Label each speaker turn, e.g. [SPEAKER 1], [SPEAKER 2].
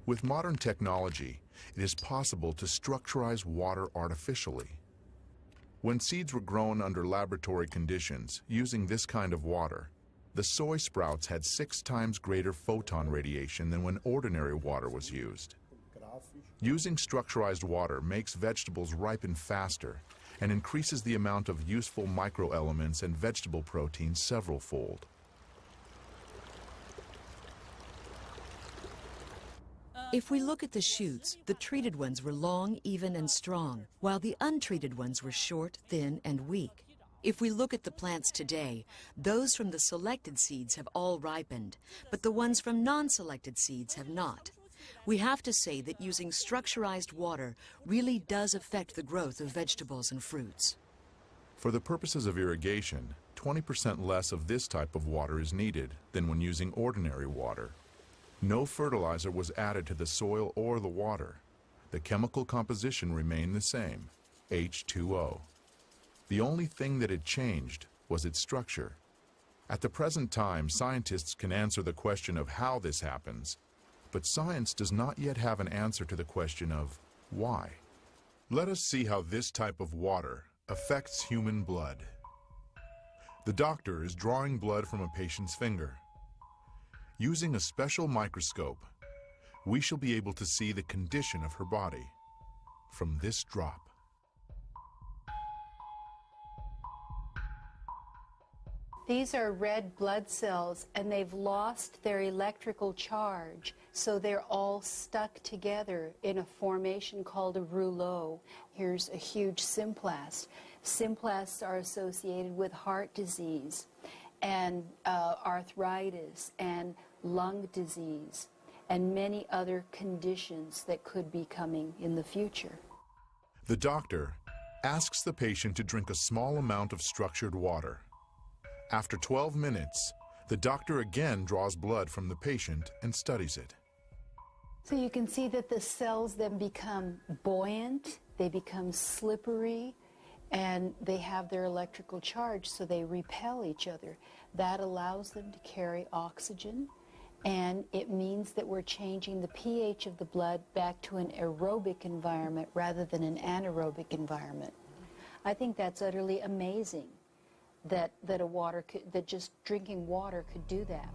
[SPEAKER 1] With modern technology, it is possible to structurize water artificially. When seeds were grown under laboratory conditions using this kind of water, the soy sprouts had 6 times greater photon radiation than when ordinary water was used. Using structurized water makes vegetables ripen faster and increases the amount of useful microelements and vegetable proteins several-fold.
[SPEAKER 2] If we look at the shoots, the treated ones were long, even, and strong, while the untreated ones were short, thin, and weak. If we look at the plants today, those from the selected seeds have all ripened, but the ones from non-selected seeds have not. We have to say that using structurized water really does affect the growth of vegetables and fruits.
[SPEAKER 1] For the purposes of irrigation, 20% less of this type of water is needed than when using ordinary water. No fertilizer was added to the soil or the water. The chemical composition remained the same, H2O. The only thing that had changed was its structure. At the present time, scientists can answer the question of how this happens, but science does not yet have an answer to the question of why. Let us see how this type of water affects human blood. The doctor is drawing blood from a patient's finger. Using a special microscope, we shall be able to see the condition of her body from this drop.
[SPEAKER 3] These are red blood cells, and they've lost their electrical charge, so they're all stuck together in a formation called a rouleau. Here's a huge symplast. Symplasts are associated with heart disease and arthritis and lung disease and many other conditions that could be coming in the future.
[SPEAKER 1] The doctor asks the patient to drink a small amount of structured water. After 12 minutes, the doctor again draws blood from the patient and studies it.
[SPEAKER 3] So you can see that the cells then become buoyant, they become slippery, and they have their electrical charge, so they repel each other. That allows them to carry oxygen, and it means that we're changing the pH of the blood back to an aerobic environment rather than an anaerobic environment. I think that's utterly amazing that just drinking water could do that.